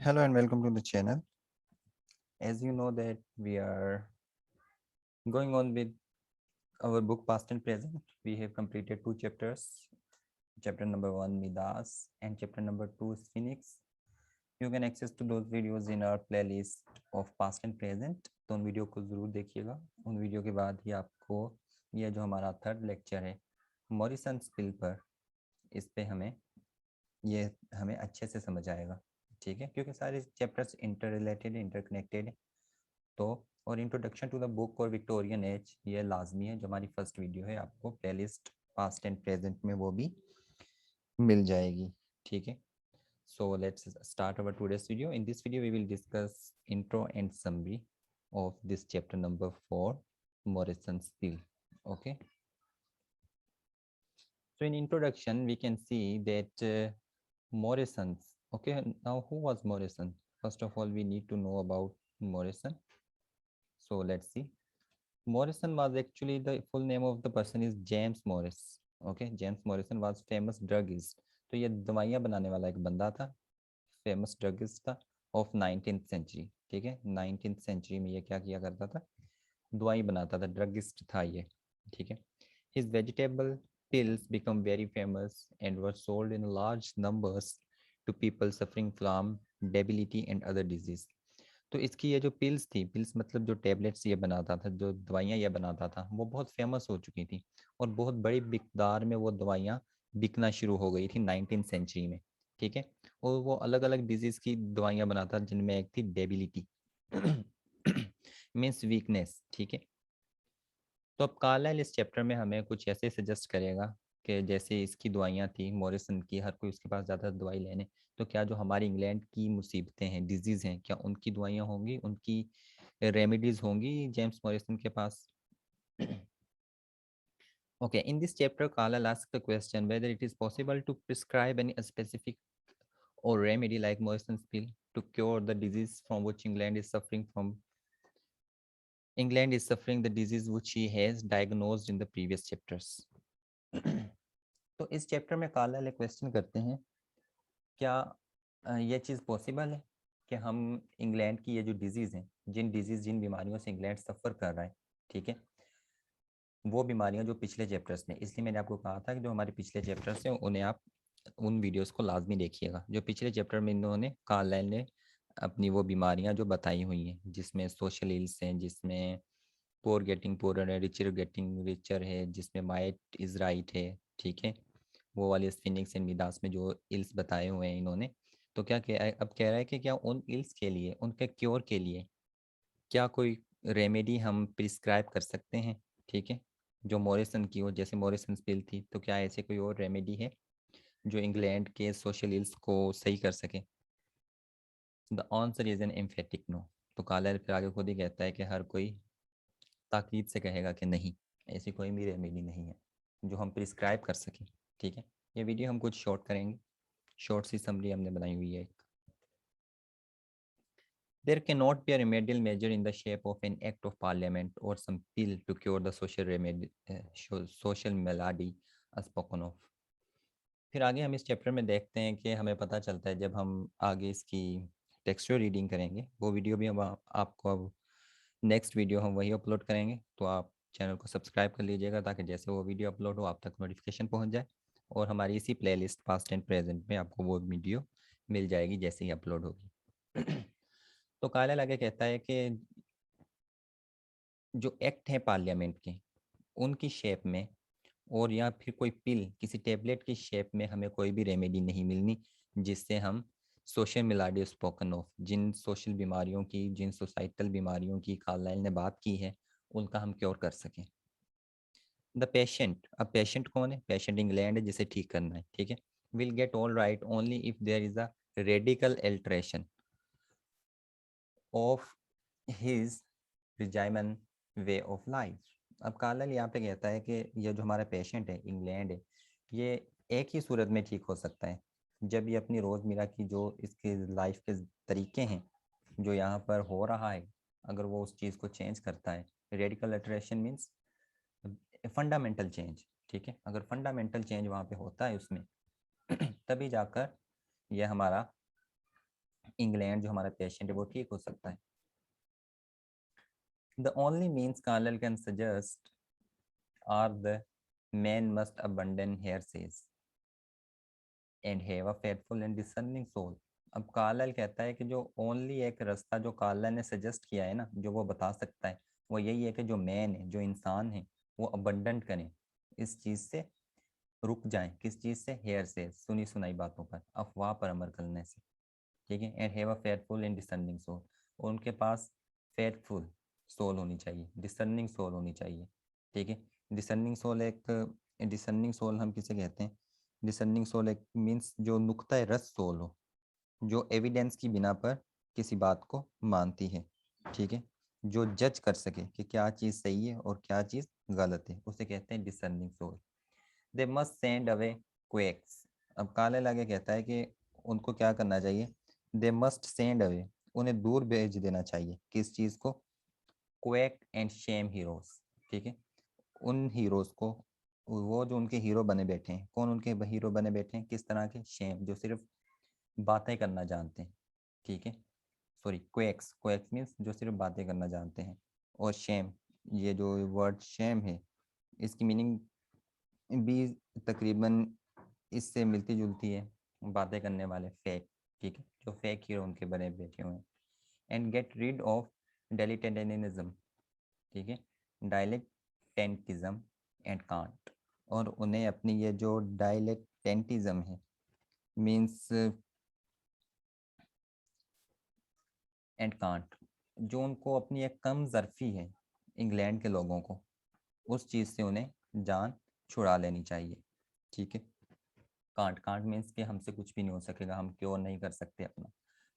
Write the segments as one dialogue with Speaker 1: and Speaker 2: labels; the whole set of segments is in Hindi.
Speaker 1: Hello and welcome to the channel. As you know that we are going on with our book Past and Present. We have completed two chapters. Chapter number 1 Midas and chapter number 2 is Phoenix. You can access to those videos in our playlist of Past and Present. तो उन वीडियो को ज़रूर देखिएगा. उन वीडियो के बाद ही आपको यह जो हमारा थर्ड लेक्चर है मॉरिसन स्पिल पर, इस पे हमें अच्छे से समझ आएगा. ठीक है, क्योंकि सारे चैप्टर्स इंटर रिलेटेड इंटरकनेक्टेड. तो और इंट्रोडक्शन टू द बुक और विक्टोरियन एज ये लाजमी है. जो हमारी फर्स्ट वीडियो है आपको प्लेलिस्ट पास्ट एंड प्रेजेंट में वो भी मिल जाएगी. ठीक है, so let's start our today's video. In this video we will discuss intro and summary of this chapter number 4 Morrison's pill. Okay, so in introduction we can see that Morrison's. Okay, now who was Morrison? First of all we need to know about Morrison. So let's see. Morrison was actually the full name of the person is James Morris. Okay, James Morrison was famous druggist. तो ये दवाइयाँ बनाने वाला एक बंदा था, फेमस ड्रगिस्ट था ऑफ 19th सेंचुरी. ठीक है, 19th सेंचुरी में ये क्या किया करता था, दवाई बनाता था, ड्रगिस्ट था ये. ठीक है, his vegetable pills become very famous and were sold in large numbers to people suffering from debility and other disease. तो इसकी ये जो पिल्स थी, पिल्स मतलब जो टेबलेट्स ये बनाता था, जो दवाइयाँ ये बनाता था, वो बहुत फेमस हो चुकी थी और बहुत बड़ी मिकदार में वो दवाइयाँ बिकना शुरू हो गई थी 19th सेंचुरी में. ठीक है, और वो अलग अलग डिजीज़ की दवाइयाँ बनाता, जिनमें एक थी डेबिलिटी मीन्स वीकनेस. ठीक है, तो अब कार्लाइल इस चैप्टर में हमें कुछ ऐसे सजेस्ट करेगा कि जैसे इसकी दवाइयाँ थी मॉरिसन की, हर कोई उसके पास ज़्यादा दवाई लेने, तो क्या जो हमारी इंग्लैंड की मुसीबतें हैं, डिजीज़ हैं, क्या उनकी दवाइयाँ होंगी, उनकी रेमेडीज़ होंगी जेम्स मॉरिसन के पास. Okay, in this chapter Carlyle asks the question whether it is possible to prescribe any specific or remedy like Morrison's pill to cure the disease from which England is suffering the disease which he has diagnosed in the previous chapters. तो इस चैप्टर में कार्लाइल क्वेश्चन करते हैं, क्या ये चीज़ पॉसिबल है कि हम इंग्लैंड की ये जो डिजीज़ हैं, जिन बीमारियों से इंग्लैंड सफ़र कर रहा है, ठीक है, वो बीमारियां जो पिछले चैप्टर्स में, इसलिए मैंने आपको कहा था कि जो हमारे पिछले चैप्टर्स हैं उन्हें आप उन वीडियोस को लाजमी देखिएगा. जो पिछले चैप्टर में इन्होंने कार्लाइल ने अपनी वो बीमारियां जो बताई हुई हैं, जिसमें सोशल इल्स हैं, जिसमें पोर गेटिंग पोरर है, रिचर गेटिंग रिचर है, जिसमें माइट इज़ राइट है. ठीक है, वो वाले फिनिक्स एंड मिडास में जो इल्स बताए हुए हैं इन्होंने, तो क्या अब कह रहा है कि क्या उन इल्स के लिए, उनके क्योर के लिए क्या कोई रेमेडी हम प्रिस्क्राइब कर सकते हैं. ठीक है, जो मॉरिसन की हो, जैसे मॉरिसन पिल थी, तो क्या ऐसे कोई और रेमेडी है जो इंग्लैंड के सोशल इल्स को सही कर सके. The answer is an emphatic no. तो कार्लाइल फिर आगे खुद ही कहता है कि हर कोई ताकीद से कहेगा कि नहीं, ऐसी कोई भी रेमेडी नहीं है जो हम प्रिस्क्राइब कर सकें. ठीक है, ये वीडियो हम कुछ शॉर्ट करेंगे, शॉर्ट सी समरी हमने बनाई हुई है. There cannot be a remedial measure in the shape of an act of parliament or some pill to cure the social malady spoken of. फिर आगे हम इस चैप्टर में देखते हैं कि हमें पता चलता है, जब हम आगे इसकी टेक्सचुअल रीडिंग करेंगे, वो वीडियो भी हम आपको अब नेक्स्ट वीडियो हम वही अपलोड करेंगे, तो आप चैनल को सब्सक्राइब कर लीजिएगा ताकि जैसे वो वीडियो अपलोड हो आप तक नोटिफिकेशन पहुंच जाए, और हमारी इसी प्लेलिस्ट पास्ट एंड प्रेजेंट में आपको वो वीडियो मिल जाएगी जैसे ही अपलोड होगी. तो कार्लाइल आगे कहता है कि जो एक्ट हैं पार्लियामेंट के, उनकी शेप में और या फिर कोई पिल किसी टेबलेट की शेप में हमें कोई भी रेमेडी नहीं मिलनी जिससे हम सोशल मिलाडी स्पोकन ऑफ, जिन सोशल बीमारियों की, जिन सोसाइटल बीमारियों की कार्लाइल ने बात की है, उनका हम क्योर कर सकें. द पेशेंट, अब पेशेंट कौन है, पेशेंट इंग्लैंड है जिसे ठीक करना है. ठीक है, will get all right only if there is a radical alteration of his regimen way of life. अब कार्लाइल यहाँ पे कहता है कि ये जो हमारा पेशेंट है, इंग्लैंड है, ये एक ही सूरत में ठीक हो सकता है जब ये अपनी रोज़मर्रा की जो इसके लाइफ के तरीके हैं, जो यहाँ पर हो रहा है, अगर वो उस चीज़ को चेंज करता है. Radical alteration means fundamental change. ठीक है, अगर फंडामेंटल चेंज वहाँ पे होता है उसमें तभी जाकर यह हमारा इंग्लैंड जो हमारा पेशेंट है वो ठीक हो सकता है। The only means Carlyle can suggest are the man must abandon hearsays and have a faithful and discerning soul. अब कार्लाइल कहता है कि जो ओनली एक रास्ता जो कार्लाइल ने सजेस्ट किया है ना, जो वो बता सकता है, वो यही है कि जो मैन है, जो इंसान है, वो अबंडेंट करें, इस चीज़ से रुक जाएं। किस चीज़ से? हेयर से, सुनी सुनाई बातों पर, अफवाह पर अमल करने से। ठीक है। And have a faithful and discerning soul, और उनके पास फेथफुल सोल होनी चाहिए, डिसर्निंग सोल होनी चाहिए। ठीक है। डिसर्निंग सोल एक, डिसर्निंग सोल हम किसे कहते हैं? डिसर्निंग सोल एक मीन्स जो नुक्ता रस सोल हो, जो एविडेंस की बिना पर किसी बात को मानती है। ठीक है। जो जज कर सके कि क्या चीज़ सही है और क्या चीज़ गलत है, उसे कहते हैं discerning soul. They must send away quacks. अब काले लागे कहता है कि उनको क्या करना चाहिए? दे मस्ट सेंड अवे, उन्हें दूर भेज देना चाहिए। किस चीज़ को? Quake and Shem heroes. ठीक है। उन हीरोज को, वो जो उनके हीरो बने बैठे हैं, कौन उनके हीरो बने बैठे हैं? किस तरह के? शेम, जो सिर्फ बातें करना जानते हैं। ठीक है। सॉरी, क्वेक्स, क्वेक्स मीन्स जो सिर्फ बातें करना जानते हैं। और शेम, ये जो वर्ड शेम है, इसकी मीनिंग भी तकरीबन इससे मिलती जुलती है, बातें करने वाले, फेक। ठीक है। जो फेक हीरो उनके बने बैठे हुए हैं। And get rid of dilettantism. ठीक है। डायलेक्टेंटिज्म एंड कांट, और उन्हें अपनी ये जो डायलेक्टेंटिज्म है, मीन्स एंड कांट, जो उनको अपनी एक कम ज़र्फ़ी है इंग्लैंड के लोगों को, उस चीज़ से उन्हें जान छुड़ा लेनी चाहिए। ठीक है। कांट, कांट मीन्स कि हमसे कुछ भी नहीं हो सकेगा, हम क्योर नहीं कर सकते अपना।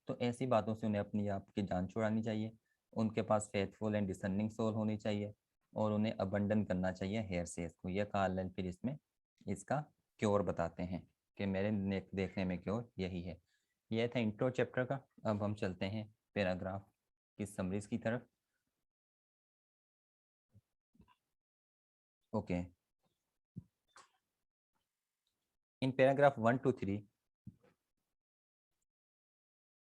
Speaker 1: तो ऐसी बातों से उन्हें अपनी आपकी जान छुड़ानी चाहिए। उनके पास फेथफुल एंड डिसर्निंग सोल होनी चाहिए, और उन्हें अबंडन करना चाहिए हेयर सेज को। यह कार्लाइल फिर इसमें इसका क्योर बताते हैं कि मेरे देखने में क्योर यही है। यह था इंट्रो चैप्टर का। अब हम चलते हैं पैराग्राफ की समरीज की तरफ। ओके। इन पैराग्राफ 1 to 3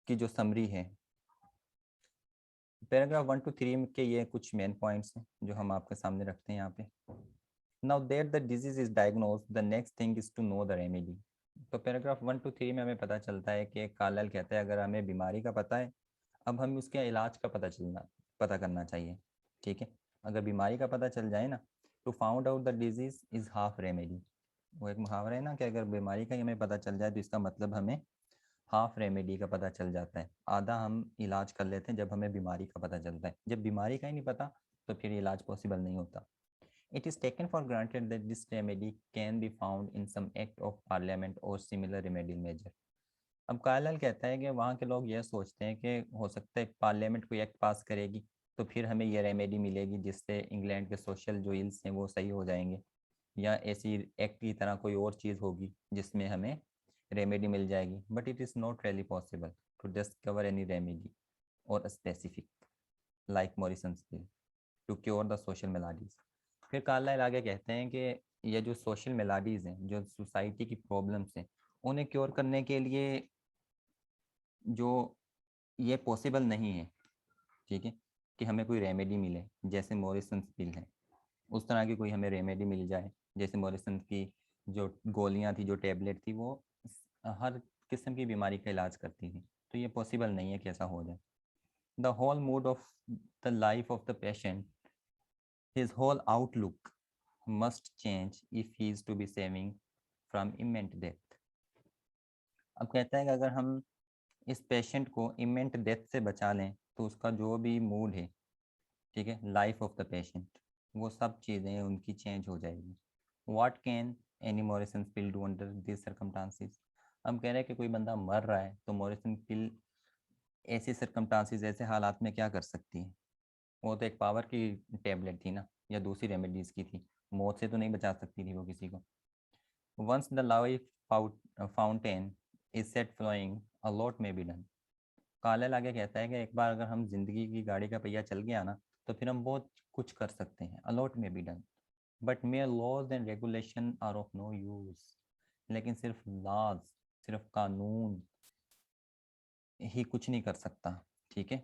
Speaker 1: की जो समरी है, पैराग्राफ 1 to 3 के ये कुछ मेन पॉइंट्स हैं जो हम आपके सामने रखते हैं यहाँ पे। Now that the disease is diagnose, the next thing is to know the remedy. तो पैराग्राफ 1 to 3 में हमें पता चलता है कि कार्लाइल कहता है अगर हमें बीमारी का पता है, अब हमें उसके इलाज का पता करना चाहिए। ठीक है। अगर बीमारी का पता चल जाए ना, to found out the disease is half remedy. वो एक मुहावरा है ना कि अगर बीमारी का ही हमें पता चल जाए तो इसका मतलब हमें हाफ रेमेडी का पता चल जाता है, आधा हम इलाज कर लेते हैं जब हमें बीमारी का पता चलता है। जब बीमारी का ही नहीं पता तो फिर इलाज पॉसिबल नहीं होता। It is taken for granted that this remedy can be found in some act of parliament और सिमिलर रेमेडियल मेजर। अब कार्लाइल कहता है कि वहाँ के लोग यह सोचते हैं कि हो सकता है पार्लियामेंट कोई एक्ट पास करेगी तो फिर हमें यह रेमेडी मिलेगी जिससे इंग्लैंड के सोशल जो इल्स हैं वो सही हो जाएंगे, या ऐसी एक्ट की तरह कोई और चीज़ होगी जिसमें हमें रेमेडी मिल जाएगी। But it is not really possible to discover any remedy और specific like Morrison's pill to cure the social maladies. फिर कार्लाइल आगे कहते हैं कि ये जो सोशल मेलाडीज हैं, जो सोसाइटी की प्रॉब्लम्स हैं, उन्हें क्योर करने के लिए जो ये पॉसिबल नहीं है, ठीक है, कि हमें कोई रेमेडी मिले जैसे मॉरिसन्स पिल है, उस तरह की कोई हमें रेमेडी मिल जाए। जैसे मॉरिसन की जो गोलियां थी, जो टेबलेट थी, वो हर किस्म की बीमारी का इलाज करती थी, तो ये पॉसिबल नहीं है कि ऐसा हो जाए। The whole mood of the life of the patient, his whole outlook must change if he is to be saving from imminent death. अब कहता है कि अगर हम इस पेशेंट को इमेंट डेथ से बचा लें तो उसका जो भी मूड है, ठीक है, लाइफ ऑफ द पेशेंट, वो सब चीज़ें उनकी चेंज हो जाएगी। What can any Morrison pill do under this circumstances. हम कह रहे हैं कि कोई बंदा मर रहा है तो मॉरिसन पिल ऐसे सर्कमस्टांसिस, ऐसे हालात में क्या कर सकती है? वो तो एक पावर की टेबलेट थी ना, या दूसरी रेमेडीज़ की थी, मौत से तो नहीं बचा सकती थी वो किसी को। Once the life fountain is set flowing a lot may be done. काले आगे कहता है कि एक बार अगर हम जिंदगी की गाड़ी का पहिया चल गया ना, तो फिर हम बहुत कुछ कर सकते हैं, अलॉट में be done. But mere laws and regulation are of no use। लेकिन सिर्फ लॉज, सिर्फ कानून ही कुछ नहीं कर सकता, ठीक है।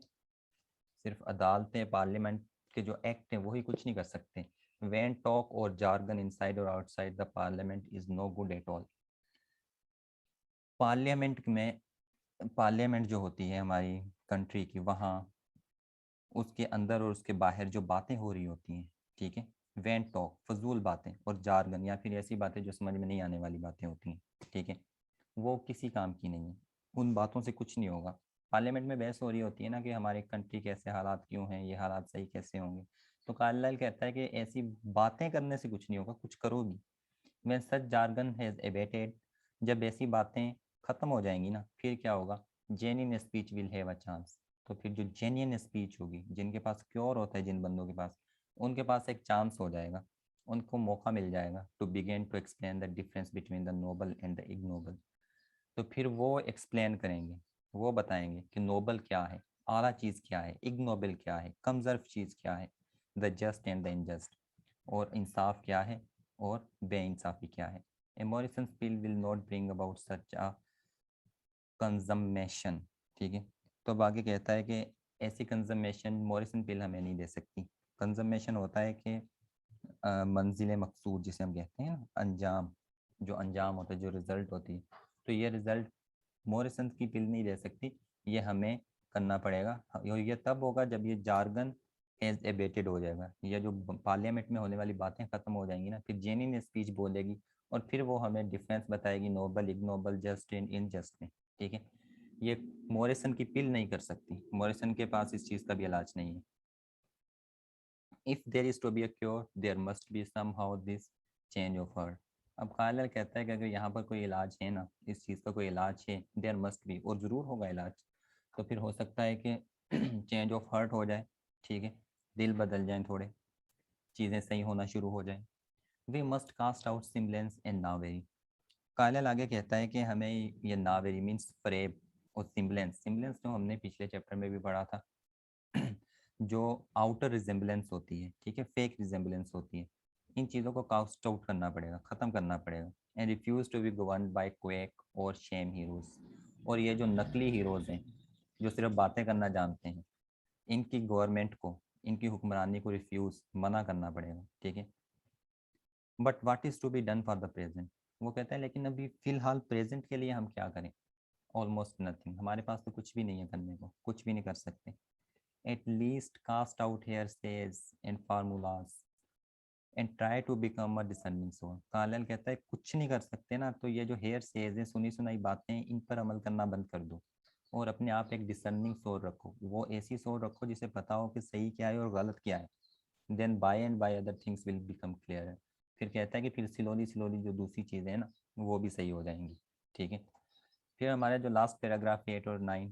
Speaker 1: सिर्फ अदालतें, पार्लियामेंट के जो एक्ट हैं वो ही कुछ नहीं कर सकते। वैन टॉक और जार्गन इनसाइड और outside the parliament is no good at all. Parliament में, पार्लियामेंट जो होती है हमारी कंट्री की, वहाँ उसके अंदर और उसके बाहर जो बातें हो रही होती हैं, ठीक है, वैन टॉक फजूल बातें, और जार्गन या फिर ऐसी बातें जो समझ में नहीं आने वाली बातें होती हैं, ठीक है, वो किसी काम की नहीं है। उन बातों से कुछ नहीं होगा। पार्लियामेंट में बहस हो रही होती है ना कि हमारे कंट्री कैसे हालात क्यों हैं, ये हालात सही कैसे होंगे। तो कार्लाइल कहता है कि ऐसी बातें करने से कुछ नहीं होगा, कुछ करो भी। when such jargon has abated, जब ऐसी बातें खत्म हो जाएंगी ना, फिर क्या होगा, genuine speech will have a chance. तो फिर जो जेन्युइन स्पीच होगी, जिनके पास क्योर होता है, जिन बंदों के पास, उनके पास एक चांस हो जाएगा, उनको मौका मिल जाएगा to begin to explain the difference between the noble and the ignoble. तो फिर वो एक्सप्लेन करेंगे, वो बताएंगे कि नोबल क्या है, आला चीज़ क्या है, इग्नोबल क्या है, कमजर्फ चीज़ क्या है, the just and the unjust, और इंसाफ क्या है और बेइंसाफी क्या है। A Morrison pill will not bring about such a consummation, ठीक है। तो अब आगे कहता है कि ऐसी कंजम्मेशन मॉरिसन पिल हमें नहीं दे सकती। कंजम्मेशन होता है कि मंजिल मकसूद जिसे हम कहते हैं ना, अंजाम, जो अंजाम होता है, जो रिजल्ट होती है। तो ये रिजल्ट मॉरिसन की पिल नहीं दे सकती, ये हमें करना पड़ेगा। और ये तब होगा जब ये जार्गन एज एबेटेड हो जाएगा, ये जो पार्लियामेंट में होने वाली बातें खत्म हो जाएंगी ना, फिर जेन्युइन स्पीच बोलेगी, और फिर वो हमें डिफरेंस बताएगी noble, ignoble, just and unjust में, ठीक है। ये मॉरिसन की पिल नहीं कर सकती, मॉरिसन के पास इस चीज़ का भी इलाज नहीं है। If there is to be a cure there must be somehow this change of heart. अब कार्लाइल कहता है कि अगर यहाँ पर कोई इलाज है ना, इस चीज़ का कोई इलाज है, देयर मस्ट बी, और ज़रूर होगा इलाज। तो फिर हो सकता है कि चेंज ऑफ हार्ट हो जाए, ठीक है, दिल बदल जाए, थोड़े चीज़ें सही होना शुरू हो जाए। We must cast out semblance and knavery. Carlyle आगे कहता है कि हमें ये नावेरी मीन्स फ्रेब और सिमलेंस, सिमलेंस जो हमने पिछले चैप्टर में भी पढ़ा था, जो आउटर रिजेम्बलेंस होती है, ठीक है, फेक रिजेम्बलेंस होती है, इन चीज़ों को कास्ट आउट करना पड़ेगा, ख़त्म करना पड़ेगा। And refuse to be govern by quack और शेम हीरोज। और ये जो नकली हीरोज हैं, जो सिर्फ बातें करना जानते हैं, इनकी गवर्नमेंट को, इनकी हुक्मरानी को रिफ्यूज़, मना करना पड़ेगा, ठीक है। But what is to be done for the present. वो कहता है लेकिन अभी फ़िलहाल प्रेजेंट के लिए हम क्या करें। ऑलमोस्ट नथिंग, हमारे पास तो कुछ भी नहीं है करने को, कुछ भी नहीं कर सकते। At least cast out hearsays and formulas and try to become a discerning soul। Carlyle कहता है कुछ नहीं कर सकते ना, तो ये जो हेयर सेज है, सुनी सुनाई बातें, इन पर अमल करना बंद कर दो, और अपने आप एक डिसर्निंग सोल रखो। वो ऐसी सोल रखो जिसे पता हो कि सही क्या है और गलत क्या है। Then by and by other things will become clear. फिर कहता है कि फिर स्लोली स्लोली जो दूसरी चीज़ें हैं ना, वो भी सही हो जाएंगी, ठीक है। फिर हमारे जो लास्ट पैराग्राफ 8 और 9,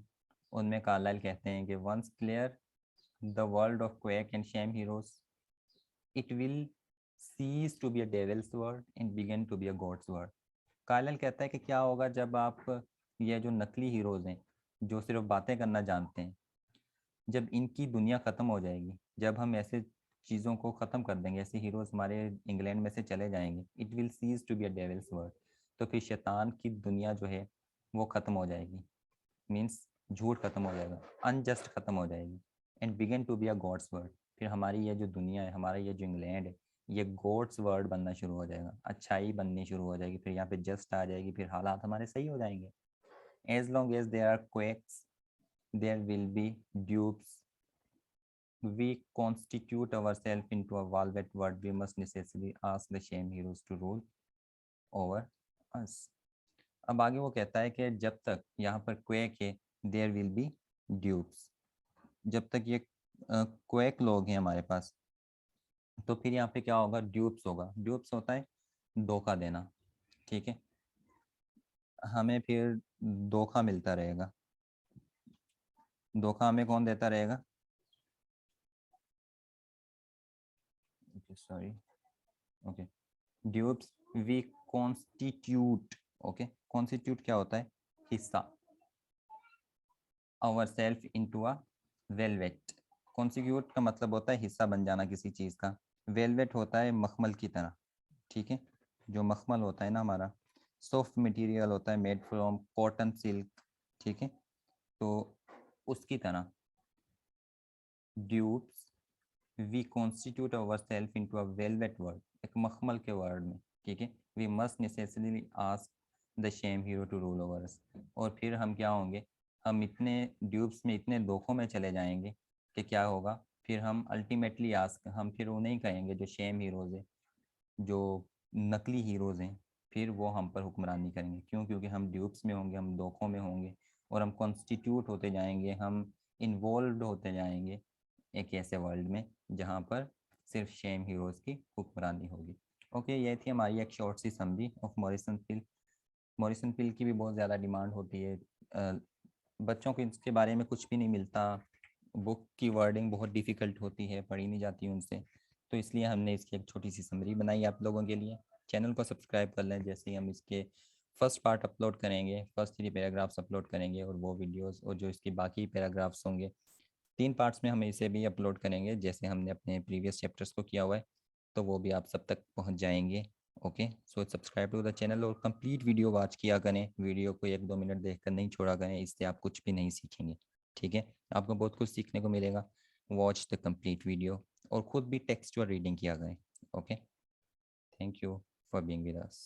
Speaker 1: उनमें कार्लाइल कहते हैं कि once clear the world of quake and shame heroes, it will cease to be a devil's world and begin to be a god's world। Carlyle कहता है कि क्या होगा जब आप, ये जो नकली हीरोज हैं, जो सिर्फ बातें करना जानते हैं, जब इनकी दुनिया ख़त्म हो जाएगी, जब हम ऐसे चीज़ों को ख़त्म कर देंगे, ऐसे हीरोज हमारे इंग्लैंड में से चले जाएंगे, it will cease to be a devil's world. तो फिर शैतान की दुनिया जो है वो ख़त्म हो जाएगी, मीन्स झूठ खत्म हो जाएगा, अनजस्ट खत्म हो जाएगी, and begin to be a God's world. फिर हमारी ये जो दुनिया है, हमारा ये जो इंग्लैंड है, ये गॉड्स वर्ड बनना शुरू हो जाएगा, अच्छाई बननी शुरू हो जाएगी, फिर यहाँ पे जस्ट आ जाएगी, फिर हालात हमारे सही हो जाएंगे। As long as there are quacks there will be dupes. we constitute ourselves into a velvet world, we must necessarily ask the shame heroes to rule over us। अब आगे वो कहता है कि जब तक यहाँ पर क्वेक है, देयर विल बी ड्यूब्स, जब तक ये क्वेक लोग हैं हमारे पास, तो फिर यहाँ पे क्या होगा, ड्यूब्स होगा। ड्यूब्स होता है धोखा देना, ठीक है, हमें फिर धोखा मिलता रहेगा। धोखा हमें कौन देता रहेगा, sorry, okay, dupes we constitute, okay, constitute क्या होता है, हिस्सा, ourselves into a velvet. Constitute का मतलब होता है हिस्सा बन जाना किसी चीज़ का। वेलवेट होता है मखमल की तरह, ठीक है, जो मखमल होता है ना हमारा, सॉफ्ट मटेरियल होता है, मेड फ्रॉम कॉटन सिल्क, ठीक है। तो उसकी तरह dupes we constitute ourselves into a velvet world, एक मखमल के वर्ड में, ठीक है। We must necessarily ask the sham hero to rule over us. और फिर हम क्या होंगे, हम इतने ड्यूब्स में, इतने धोखों में चले जाएंगे कि क्या होगा, फिर हम अल्टीमेटली आस्क, हम फिर उन्हें ही कहेंगे जो शेम हीरोज़ हैं, जो नकली हीरोज़ हैं, फिर वो हम पर हुक्मरानी करेंगे। क्यों? क्योंकि हम ड्यूब्स में होंगे, हम धोखों में होंगे, और हम कॉन्स्टिट्यूट होते जाएंगे, हम इन्वॉल्व होते जाएंगे एक ऐसे वर्ल्ड में जहाँ पर सिर्फ शेम हीरोज़ की हुक्मरानी होगी। ओके, ये थी हमारी एक शॉर्ट सी summary of Morrison pill. Morrison pill की भी बहुत ज़्यादा डिमांड होती है, बच्चों को इसके बारे में कुछ भी नहीं मिलता, बुक की वर्डिंग बहुत डिफ़िकल्ट होती है, पढ़ी नहीं जाती उनसे, तो इसलिए हमने इसकी एक छोटी सी समरी बनाई आप लोगों के लिए। चैनल को सब्सक्राइब कर लें, जैसे ही हम इसके फर्स्ट पार्ट अपलोड करेंगे, फर्स्ट 3 पैराग्राफ्स अपलोड करेंगे, और वो वीडियोस और जो इसकी बाकी पैराग्राफ्स होंगे 3 पार्ट्स में हम इसे भी अपलोड करेंगे, जैसे हमने अपने प्रीवियस चैप्टर्स को किया हुआ है, तो वो भी आप सब तक पहुंच जाएंगे। Okay, so subscribe to the channel और कंप्लीट वीडियो वॉच किया करें, वीडियो को 1-2 मिनट देखकर नहीं छोड़ा करें, इससे आप कुछ भी नहीं सीखेंगे, ठीक है। आपको बहुत कुछ सीखने को मिलेगा। वॉच द कंप्लीट वीडियो और खुद भी टेक्स्ट और रीडिंग किया करें। Okay, thank you for being with us.